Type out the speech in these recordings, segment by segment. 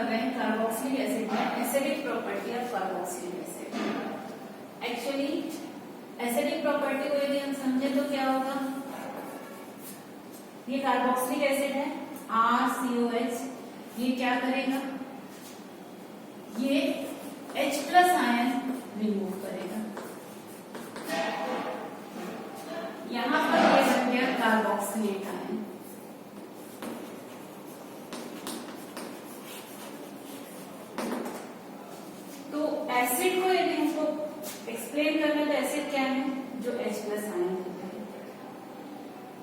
कर रहे हैं कार्बोक्सिलिक एसिड में acidic property of carboxylic acid. Actually acidic property को यदि हम समझे तो क्या होगा, ये कार्बोक्सिलिक एसिड है RCOH, ये क्या करेगा, ये H+ आयन रिमूव करेगा। यहां पर ये बन गया कार्बोक्सिलेट आयन। तो एसिड को यदि हमको एक्सप्लेन करना है तो एसिड क्या है, जो H+ आयन होता है।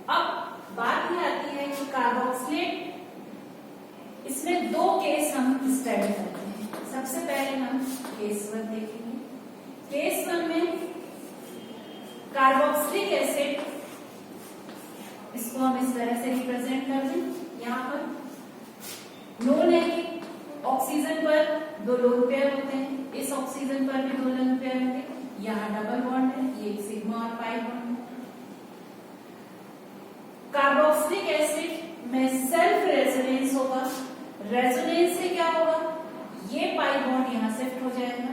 अब बात ये आती है कि कार्बोक्सिलेट, इसमें दो केस हम स्टडी करते हैं। सबसे पहले हम केस 1 देखेंगे। केस 1 में कार्बोक्सिलिक एसिड, इसको हम इस तरह से रिप्रेजेंट कर दें। यहाँ पर नोन है कि ऑक्सीजन पर 2 लोन पेयर होते हैं, इस ऑक्सीजन पर भी 2 लोन पेयर होंगे। यहाँ डबल बॉन्ड है, ये एक सिग्मा और पाई बॉन्ड है। कार्बोक्सिलिक एसिड में सेल्फ रेजोनेंस होगा। रेजोनेंस से क्या होगा, ये पाई बॉन्ड यहां शिफ्ट हो जाएगा,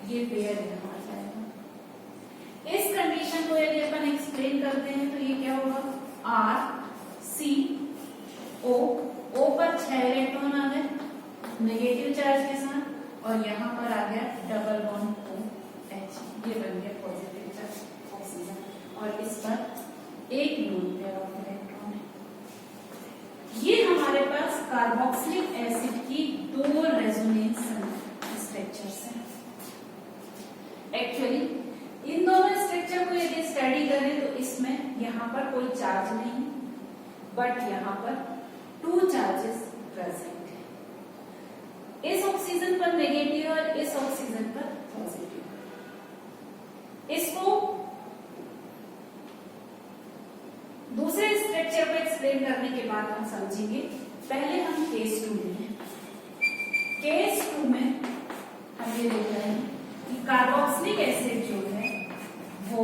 ये पेयर यहां आ जाएगा। इस कंडीशन को यदि अपन एक्सप्लेन करते हैं तो ये क्या होगा, RCO, O पर 6 इलेक्ट्रॉन आ गए नेगेटिव चार्ज के साथ, और यहां पर आ गया डबल बॉन्ड OH, ये बन गया पॉजिटिव चार्ज ऑक्सीजन, और इस पर एक लोन पेयर ऑफ इलेक्ट्रॉन है। ये हमारे पास कार्बोक्सिलिक एसिड की 2 रेजोनेंस स्ट्रक्चर्स हैं। एक्चुअली इन दोनों स्ट्रक्चर को यदि स्टडी करें तो इसमें यहाँ पर कोई चार्ज नहीं, बट यहाँ पर 2 चार्जेस प्रेजेंट है। इस ऑक्सीजन पर नेगेटिव और इस ऑक्सीजन पर पॉजिटिव। इसको दूसरे स्ट्रक्चर को एक्सप्लेन करने के बाद हम समझेंगे। पहले हम केस 2 लेंगे। केस 2 में हम ये देख रहे हैं कि कार्बोक्सिलिक एसिड जो है वो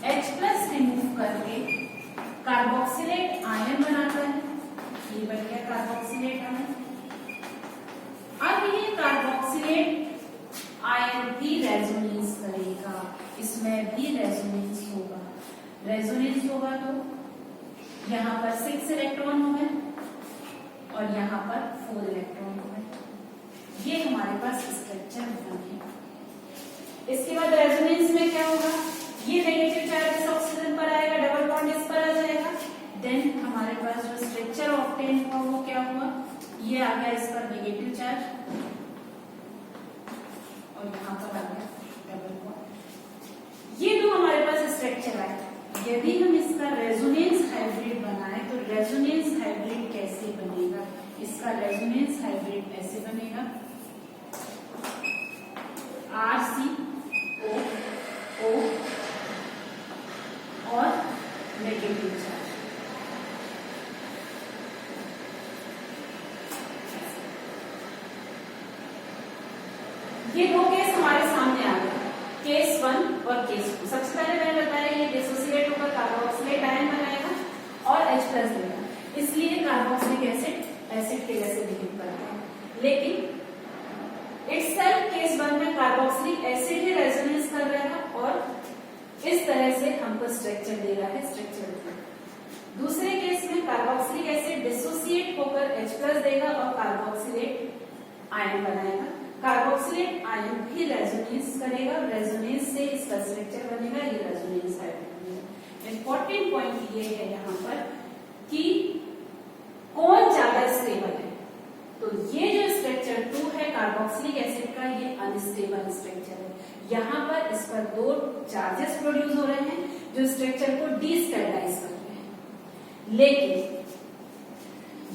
H+ रिमूव करके कार्बोक्सिलेट आयन बनाता है। ये बन गया कार्बोक्सिलेट आयन। अब ये कार्बोक्सिलेट आयन भी रेजोनेंस करेगा, इसमें भी रेजोनेंस होगा। रेजोनेंस होगा तो यहाँ पर 6 इलेक्ट्रॉन हो गए और यहाँ पर 4 इलेक्ट्रॉन हो गए। ये हमारे पास स्ट्रक्चर बना है। इसके बाद रेजोनेंस में क्या होगा, ये नेगेटिव चार्ज इस ऑक्सीजन पर आएगा, डबल बॉन्ड इस पर आ जाएगा। देन हमारे पास जो स्ट्रक्चर ऑब्टेन हुआ वो क्या हुआ, ये आ गया इस पर नेगेटिव चार्ज और यहाँ पर आ गया डबल बॉन्ड। ये दो हमारे पास स्ट्रक्चर आए। यदि हम इसका रेजोनेंस हाइब्रिड बनाए तो रेजोनेंस हाइब्रिड कैसे बनेगा, इसका रेजोनेंस हाइब्रिड ऐसे बनेगा, RCO और नेगेटिव चार्ज। ये 2 केस हमारे सामने आ गए, केस 1 और केस 2। सबसे पहले मैंने बताया ये डिसोसिएट होकर कार्बोक्सिलेट आयन बनाएगा और H+ देगा, इसलिए कार्बोक्सिलिक एसिड एसिड के जैसे बिहेव करता है। लेकिन इटसेल्फ केस 1 में कार्बोक्सिलिक एसिड ही रेजोनेंस कर रहा है और इस तरह से हमको स्ट्रक्चर दे रहा है, स्ट्रक्चर। दूसरे केस में कार्बोक्सिलिक एसिड डिसोसिएट होकर H+ देगा और कार्बोक्सिलेट आयन बनाएगा। कार्बोक्सिलेट आयन भी रेजोनेंस करेगा, रेजोनेंस से इसका स्ट्रक्चर बनेगा, ये रेजोनेंस हाइब्रिड बनेगा। इंपॉर्टेंट पॉइंट ये है यहाँ पर कि कौन ज्यादा स्टेबल है। तो ये जो स्ट्रक्चर 2 है कार्बोक्सिलिक एसिड का, ये अनस्टेबल स्ट्रक्चर है। यहाँ पर इस पर 2 चार्जेस प्रोड्यूस हो रहे हैं जो स्ट्रक्चर को डिस्टेबलाइज कर रहे हैं। लेकिन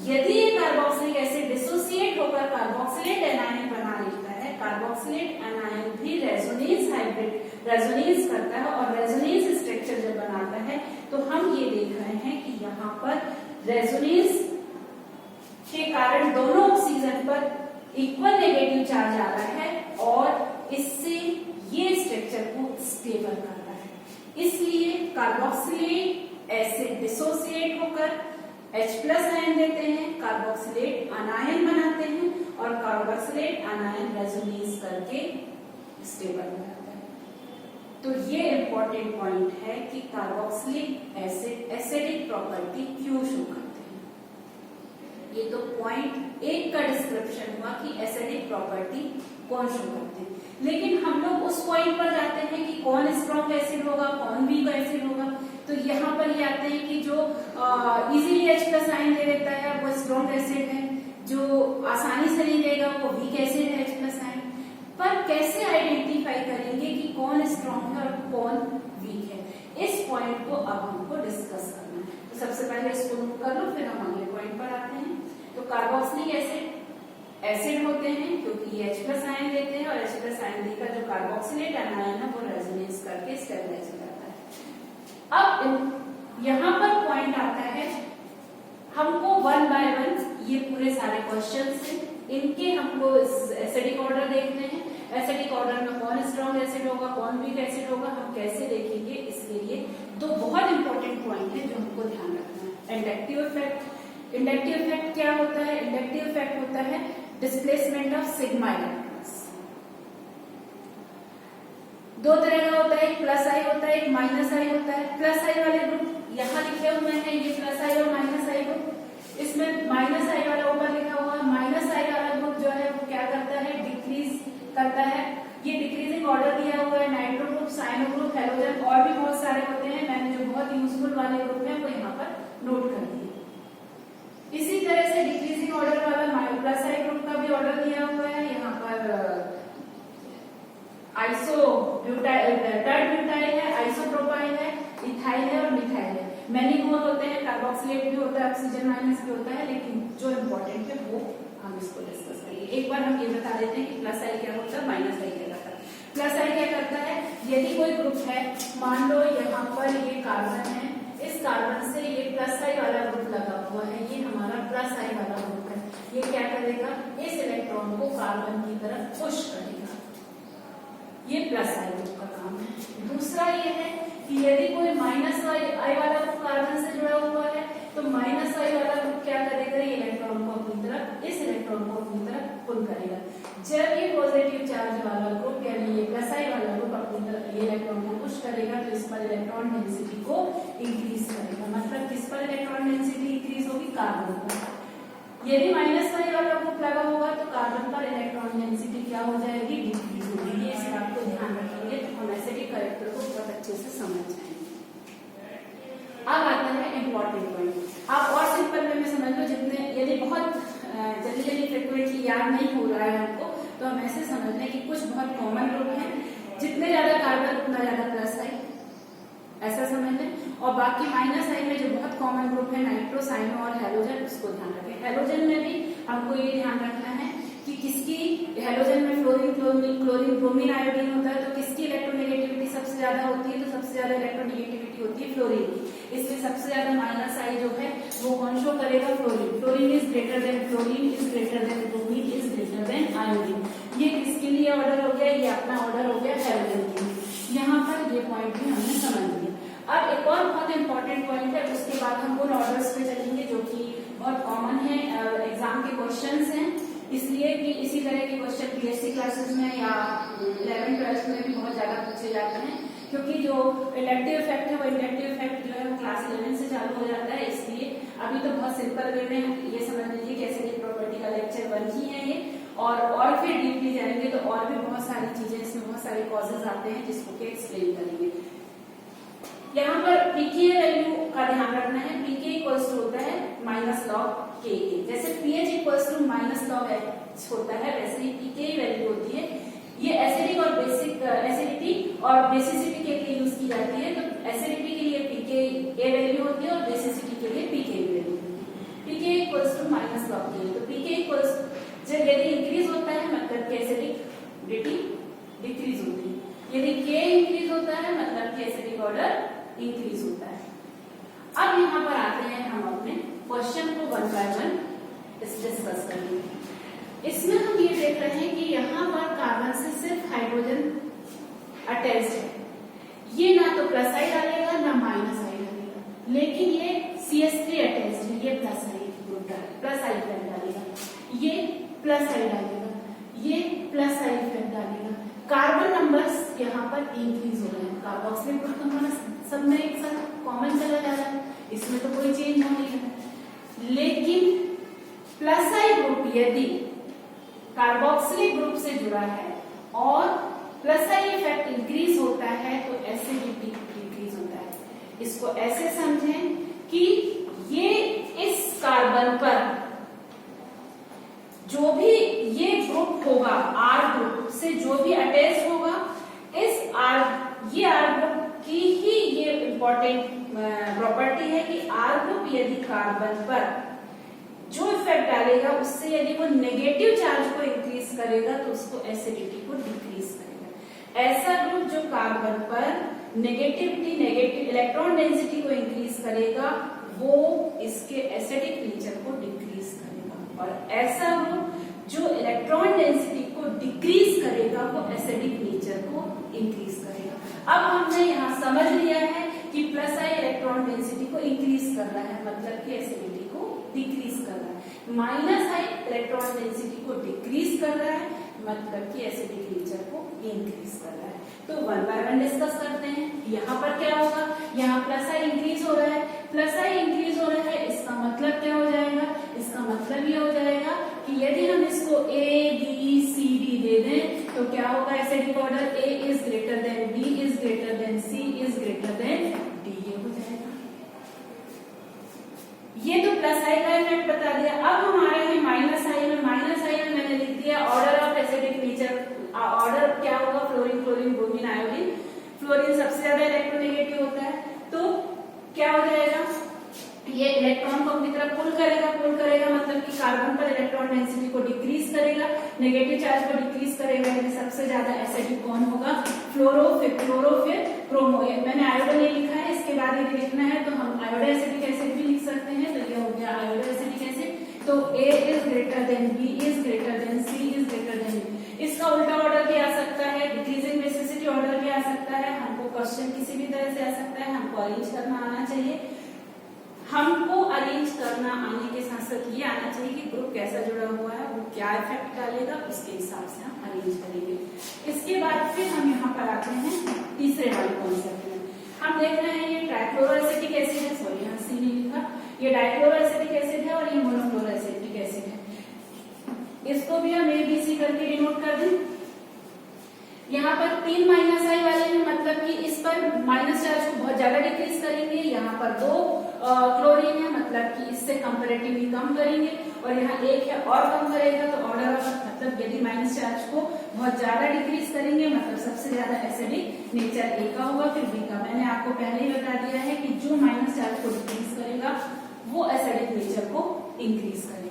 यदि ये कार्बोक्सिलिक एसिड डिसोसिएट होकर कार्बोक्सिलेट एनायन बना लेता है, कार्बोक्सिलेट एनायन भी रेजोनेंस हाइब्रिड रेजोनेंस करता है और रेजोनेंस स्ट्रक्चर जब बनाता है तो हम ये देख रहे हैं कि यहाँ पर रेजोनेंस के कारण दोनों ऑक्सीजन पर इक्वल नेगेटिव चार्ज आ रहा है और इससे ये स्ट्रक्चर को स्टेबल कर रहा है। इसलिए कार्बोक्सिलेट एसिड डिसोसिएट होकर H+ आयन देते हैं, कार्बोक्सिलेट अनायन बनाते हैं और कार्बोक्सिलेट अनायन रेजोनेंस करके स्टेबल हो जाता है। तो ये इंपॉर्टेंट पॉइंट है कि कार्बोक्सिलिक एसिड एसिडिक प्रॉपर्टी क्यों शो करते हैं। ये तो पॉइंट 1 का डिस्क्रिप्शन हुआ कि एसिडिक प्रॉपर्टी कौन शो करते हैं, लेकिन हम लोग उस पॉइंट पर जाते हैं कि कौन स्ट्रॉन्ग एसिड होगा, कौन वीक एसिड होगा। तो यहाँ पर ये आते हैं कि जो इजीली H+ आयन दे देता है वो स्ट्रॉन्ग एसिड है, जो आसानी से नहीं देगा वो वीक एसिड है H+ आयन। पर कैसे आइडेंटिफाई करेंगे कि कौन स्ट्रॉन्ग है और कौन वीक है, इस पॉइंट को अब हमको डिस्कस करना है। तो सबसे पहले इसको नोट कर लो, फिर हम अगले पॉइंट पर आते हैं। तो कार्बोक्सिलिक एसिड होते हैं क्योंकि ये H+ आयन देते हैं और H+ आयन देकर जो कार्बोक्सिलेट आयन है वो रेजोनेंस करके स्टेबलाइज हो जाता है। अब यहाँ पर पॉइंट आता है, हमको 1 बाय 1 ये पूरे सारे क्वेश्चंस हैं, इनके हमको एसिडिक ऑर्डर देखने हैं। एसिडिक ऑर्डर में कौन स्ट्रॉन्ग एसिड होगा, कौन वीक एसिड होगा, हम कैसे देखेंगे, इसके लिए 2 बहुत इंपॉर्टेंट पॉइंट है जो हमको ध्यान रखना है। Inductive effect. इंडक्टिव इफेक्ट क्या होता है? इंडक्टिव इफेक्ट होता है डिस्प्लेसमेंट ऑफ सिग्मा इलेक्ट्रॉन्स। 2 तरह का होता है, एक +I होता है, एक -I होता है। +I वाले ग्रुप यहाँ लिखे हुए हैं, ये +I और -I ग्रुप। इसमें -I वाला ऊपर लिखा हुआ है। -I वाला ग्रुप जो है वो क्या करता है, डिक्रीज करता है। ये डिक्रीजिंग ऑर्डर दिया हुआ है, nitro group, cyano group, halogen और भी बहुत सारे होते हैं। मैंने जो बहुत यूजफुल वाले ग्रुप है वो यहाँ पर नोट कर दिए। इसी तरह से डिक्रीजिंग ऑर्डर वाला +I ग्रुप का भी ऑर्डर दिया हुआ है। यहाँ पर टर्ड ब्यूटाइल है, आइसोप्रोपाइल है, इथाइल है और मिथाइल है। मैनी मोर होते हैं, कार्बोक्सिलेट भी होता है, ऑक्सीजन माइनस भी होता है, लेकिन जो इम्पोर्टेंट है वो हम इसको डिस्कस करेंगे। एक बार हम ये बता देते हैं कि +I क्या होता है, -I क्या करता है। +I क्या करता है, यदि कोई ग्रुप है, मान लो यहाँ पर ये कार्बन है, इस कार्बन से ये +I वाला ग्रुप लगा हुआ है, ये हमारा +I वाला ग्रुप है। ये क्या करेगा, इस इलेक्ट्रॉन को कार्बन की तरफ पुश करेगा। ये +I ग्रुप का काम है। दूसरा ये है कि यदि कोई -I वाला ग्रुप कार्बन से जुड़ा हुआ है तो -I वाला ग्रुप क्या करेगा, ये इलेक्ट्रॉन को अपनी तरफ, इस इलेक्ट्रॉन को अपनी तरफ पुल करेगा। जब ये पॉजिटिव चार्ज वाला ग्रुप यानी ये +I वाला ग्रुप अपनी तरफ ये इलेक्ट्रॉन को पुश करेगा तो इस पर इलेक्ट्रॉन डेंसिटी को इंक्रीज करेगा। मतलब किस पर इलेक्ट्रॉन डेंसिटी इंक्रीज होगी, कार्बन पर। यदि -I वाला ग्रुप लगा होगा तो कार्बन पर इलेक्ट्रॉन डेंसिटी क्या हो जाएगी, डिक्रीज होगी। इस बात को ध्यान रखेंगे तो हम एसिडिक कैरेक्टर को बहुत अच्छे से समझ जाएंगे। अब आता है इम्पोर्टेंट पॉइंट। आप और सिंपल वे में समझ लो, जितने यदि बहुत जल्दी फ्रिक्वेंटली याद नहीं हो रहा है हमको तो हम ऐसे समझ लें कि कुछ बहुत कॉमन ग्रुप हैं, जितने ज्यादा कार्बन उतना ज्यादा +I, ऐसा समझ लें। और बाकी -I में जो बहुत कॉमन ग्रुप है, नाइट्रो, साइनो और हेलोजन, उसको ध्यान रखें। हेलोजन में भी हमको ये ध्यान रखना है कि किसकी, हेलोजन में क्लोरीन, ब्रोमीन, आयोडीन होता है, तो किसकी इलेक्ट्रोनेगेटिविटी सबसे ज्यादा होती है, तो सबसे ज्यादा इलेक्ट्रोनेगेटिविटी होती है फ्लोरीन की। इसलिए सबसे ज्यादा -I जो है वो कौन शो करेगा, fluorine. Fluorine is greater than bromine, is greater then iodine. ये किसके लिए ऑर्डर हो गया, ये अपना ऑर्डर हो गया हेलोजन के लिए। यहाँ पर ये पॉइंट भी हमने समझ लिया। अब एक और बहुत इंपॉर्टेंट पॉइंट है, उसके बाद हम उन ऑर्डर्स पे चलेंगे जो कि बहुत कॉमन है, एग्जाम के क्वेश्चंस हैं, इसलिए कि इसी तरह के क्वेश्चन BSc क्लासेस में या 11th-12th में भी बहुत ज्यादा पूछे जाते हैं। क्योंकि जो इलेक्टिव इफेक्ट है वो इंडक्टिव इफेक्ट जो है वो क्लास 11 से चालू हो जाता है, इसलिए अभी तो बहुत सिंपल वे में ये समझ लीजिए कि एसिडिक प्रॉपर्टी का लेक्चर 1 ही है ये। और फिर डीपली जाएंगे तो और भी बहुत सारी चीजें, इसमें बहुत सारे कॉजेज आते हैं जिसको के एक्सप्लेन करेंगे। यहाँ पर pKa वैल्यू का ध्यान रखना है। pKa इक्वल्स टू होता है -log Ka। जैसे pH equals to -log H होता है, वैसे ही pKa वैल्यू होती है। ये एसिडिक और बेसिक एसिडिटी और बेसिसिटी के लिए यूज की जाती है। तो एसिडिटी के लिए pKa वैल्यू होती है और बेसिसिटी के लिए pKa वैल्यू होती है। pKa equals to -log Ka। तो pKa इक्वल्स जब यदि इंक्रीज होता है मतलब कि एसिडिटी डिक्रीज होती है, यदि K इंक्रीज होता है मतलब कि एसिडिक ऑर्डर इंक्रीज होता है। अब यहाँ पर आते हैं हम अपने क्वेश्चन को 1 बाय 1 डिस्कस करेंगे। इसमें हम ये देख रहे हैं कि यहाँ पर कार्बन से सिर्फ हाइड्रोजन अटैच्ड है। ये ना तो +I डालेगा ना -I डालेगा, लेकिन ये CH3 अटैच्ड है, ये प्लस आई ग्रुप प्लस आई फ्रेंड डालेगा, ये प्लस आई डालेगा, ये प्लस आई फ्रेंड डालेगा। कार्बन नंबर्स यहाँ पर इंक्रीज हो रहे हैं, कार्बोक्सिलिक ग्रुप तो हमारा सब में एक साथ कॉमन चला जा रहा है, इसमें तो कोई चेंज हो नहीं है। लेकिन प्लस आई ग्रुप यदि कार्बोक्सिलिक ग्रुप से जुड़ा है और प्लस आई इफेक्ट इंक्रीज होता है तो एसिडिटी इंक्रीज होता है। इसको ऐसे समझें कि ये इस कार्बन पर जो भी ये ग्रुप होगा, आर ग्रुप से जो भी अटैच होगा, इस ये आर ग्रुप की ही ये इंपॉर्टेंट प्रॉपर्टी है कि आर ग्रुप यदि कार्बन पर जो इफेक्ट डालेगा उससे यदि वो नेगेटिव चार्ज को इंक्रीज करेगा तो उसको एसिडिटी को डिक्रीज करेगा। ऐसा ग्रुप जो कार्बन पर नेगेटिव इलेक्ट्रॉन डेंसिटी को इंक्रीज करेगा वो इसके एसिडिक नेचर को डिक्रीज करेगा, और ऐसा ग्रुप जो इलेक्ट्रॉन डेंसिटी को डिक्रीज करेगा वो एसिडिक नेचर को इंक्रीज करेगा। अब हमने यहाँ समझ लिया है कि प्लस आई इलेक्ट्रॉन डेंसिटी को इंक्रीज कर रहा है, मतलब कि एसिडिटी को डिक्रीज कर रहा है। माइनस आई इलेक्ट्रॉन डेंसिटी को डिक्रीज कर रहा है, मतलब कि एसिडिक नेचर को इंक्रीज कर रहा है। तो वन बाय वन डिस्कस करते हैं। यहाँ पर क्या होगा, यहाँ प्लस आई इंक्रीज हो रहा है, प्लस आई इंक्रीज हो रहा है, इसका मतलब क्या हो जाएगा, इसका मतलब ये हो जाएगा कि यदि हम इसको ए बी सी डी दे दें तो क्या होगा, acidic order A is greater than B is greater than C is greater than D, ये हो जाएगा। ये तो प्लस आई का इफेक्ट बता दिया। अब हमारे हैं माइनस आई में मैंने लिख दिया order of acidic nature. Order क्या होगा, fluorine chlorine bromine iodine. Fluorine सबसे ज्यादा इलेक्ट्रोनेगेटिव होता है, तो क्या हो जाएगा, ये इलेक्ट्रॉन को अपनी तरफ पुल करेगा मतलब कि कार्बन पर इलेक्ट्रॉन डेंसिटी को डिक्रीज करेगा, नेगेटिव चार्ज को डिक्रीज करेगा। यानी सबसे ज्यादा एसिडिक कौन होगा, फ्लोरो, फिर क्रोमो। मैंने आयोडो नहीं लिखा है, इसके बाद यदि लिखना है तो हम आयोडो एसिडिक एसिड भी लिख सकते हैं। तो ये हो गया आयोडो एसिडिक एसिड। तो A is greater than B is greater than C is greater than D. इसका उल्टा ऑर्डर भी आ सकता है, डिक्रीजिंग बेसिसिटी ऑर्डर भी आ सकता है। हमको क्वेश्चन किसी भी तरह से आ सकता है, हमको अरेंज करना आना चाहिए। हमको अरेंज करना आने के साथ साथ ये आना चाहिए कि ग्रुप कैसा जुड़ा हुआ है, वो क्या इफेक्ट डालेगा, उसके हिसाब से हम अरेंज करेंगे। इसके बाद फिर हम यहाँ पर आते हैं तीसरे वाले कॉन्सेप्ट में। हम देख रहे हैं ये ट्राइक्लोरो एसिटिक एसिड है, सॉरी यहाँ सी नहीं लिखा, ये डाइक्लोरो एसिटिक एसिड है और ये मोनोक्लोरो एसिटिक एसिड है। इसको भी हम ABC करके डिनोट कर दें। यहाँ पर 3 माइनस आई वाले में मतलब कि इस पर माइनस चार्ज को बहुत ज्यादा डिक्रीज करेंगे, यहाँ पर 2 क्लोरीन है मतलब कि इससे कंपैरेटिवली कम करेंगे, और यहाँ 1 है और कम करेगा। तो ऑर्डर ऑफ मतलब यदि माइनस चार्ज को बहुत ज्यादा डिक्रीज करेंगे मतलब सबसे ज्यादा एसिडिक नेचर ए का होगा, फिर बी का। मैंने आपको पहले ही बता दिया है कि जो माइनस चार्ज को डिक्रीज करेगा वो एसिडिक नेचर को इंक्रीज करेगा।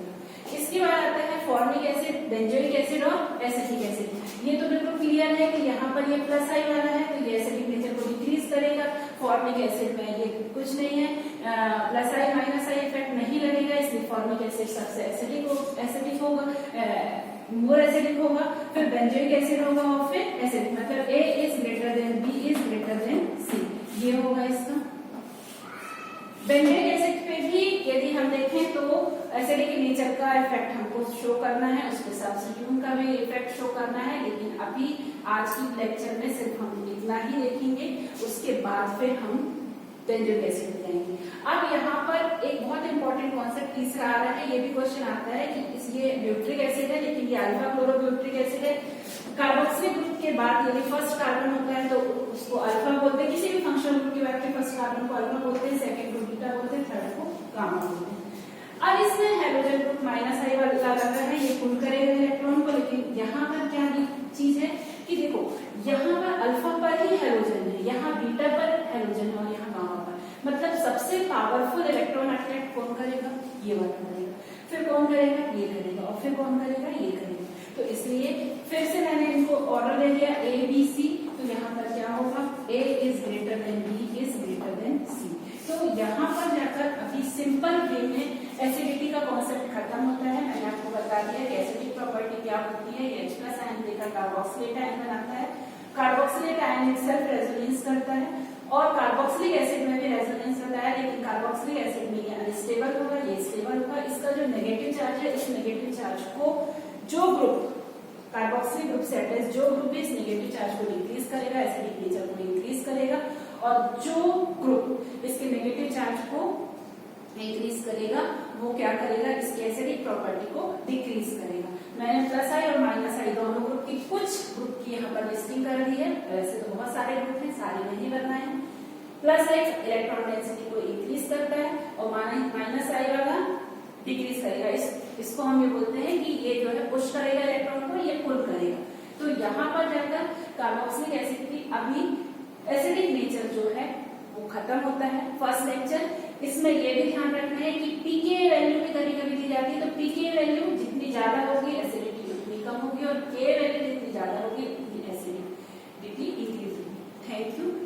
इसके बाद आता है फॉर्मिक एसिड, बेंजोइक एसिड और एसिटिक एसिड। ये तो बिल्कुल क्लियर है कि यहाँ पर ये प्लस आई वाला है तो ये एसिडिक नेचर को डिक्रीज करेगा। फॉर्मिक एसिड में ये कुछ नहीं है, plus I minus I effect नहीं लगेगा, इसलिए फॉर्मिक एसिड सबसे एसिडिक होगा, मोर एसिडिक होगा। फिर बेंजोइक एसिड होगा और फिर एसिडिक, मतलब A is greater than B is greater than C, ये होगा इसका। बेंजोइक एसिड पे भी यदि हम देखें तो एसिडिक नेचर का इफेक्ट हमको शो करना है, उसके सब्स्टिट्यूट का भी इफेक्ट शो करना है, लेकिन अभी आज की लेक्चर में सिर्फ हम इतना ही देखेंगे, उसके बाद फिर हम बेंजोइक एसिड जाएंगे। अब यहाँ पर एक बहुत इंपॉर्टेंट कॉन्सेप्ट तीसरा आ रहा है, ये भी क्वेश्चन आता है कि ये ब्यूट्रिक एसिड है लेकिन ये अल्फा क्लोरोब्यूट्रिक एसिड है। कार्बोक्सिलिक ग्रुप के बाद यदि फर्स्ट कार्बन होता है तो उसको अल्फा बोलते हैं, किसी भी फंक्शनल ग्रुप के बाद के फर्स्ट कार्बन को अल्फा बोलते हैं, सेकंड को बीटा बोलते हैं, थर्ड को गामा बोलते हैं। अब इसमें हाइड्रोजन ग्रुप माइनस आई वाला लगा है, ये पुल करेगा इलेक्ट्रॉन को, लेकिन यहाँ पर क्या चीज है कि देखो यहाँ पर अल्फा पर ही हाइड्रोजन है, यहाँ बीटा पर हाइड्रोजन है और यहाँ गामा पर, मतलब सबसे पावरफुल इलेक्ट्रॉन अट्रैक्ट कौन करेगा, ये वाला करेगा, फिर कौन करेगा, ये करेगा, और फिर कौन करेगा, ये करेगा। तो इसलिए फिर से मैंने इनको ऑर्डर दे दिया ABC, तो यहाँ पर क्या होगा, A is greater then B is greater then C। तो यहाँ पर जाकर अभी सिंपल वे में एसिडिटी का कॉन्सेप्ट खत्म होता है। मैंने आपको बता दिया कि एसिडिक प्रॉपर्टी क्या होती है, ये H+ आयन देकर कार्बोक्सिलेट आयन बनाता है, कार्बोक्सिलेट आयन सेल्फ रेजोनेंस करता है और कार्बोक्सिलिक एसिड में भी रेजोनेंस बताया, लेकिन कार्बोक्सिलिक एसिड में ये अनस्टेबल होगा, ये स्टेबल होगा। इसका जो नेगेटिव चार्ज है, इस नेगेटिव चार्ज को जो ग्रुप कार्बोक्सिलिक ग्रुप से अटैच जो ग्रुप इस नेगेटिव चार्ज को डिक्रीज करेगा, एसिडिक नेचर को इंक्रीज करेगा, और जो ग्रुप इसके नेगेटिव चार्ज को इंक्रीज करेगा वो क्या करेगा, इसकी एसिडिक प्रॉपर्टी को डिक्रीज करेगा। मैंने प्लस आई और माइनस आई दोनों ग्रुप की कुछ ग्रुप की यहाँ पर लिस्टिंग कर दी है, वैसे तो बहुत सारे ग्रुप हैं, सारे नहीं बनाए हैं। प्लस एक्स इलेक्ट्रॉन डेंसिटी को इंक्रीज करता है और माइनस आई वाला डिक्रीज करेगा। इसको हम ये बोलते हैं कि ये जो है पुश करेगा इलेक्ट्रॉन को, ये पुल करेगा। तो यहाँ पर जाकर कार्बोक्सिलिक एसिड की अभी एसिडिक नेचर जो है वो खत्म होता है। फर्स्ट लेक्चर इसमें ये भी ध्यान रखना है कि पीके वैल्यू भी कभी कभी दी जाती है, तो पीके वैल्यू जितनी ज्यादा होगी एसिडिटी उतनी कम होगी, और के वैल्यू जितनी ज्यादा होगी उतनी एसिडिटी इंक्रीज होगी। Thank you.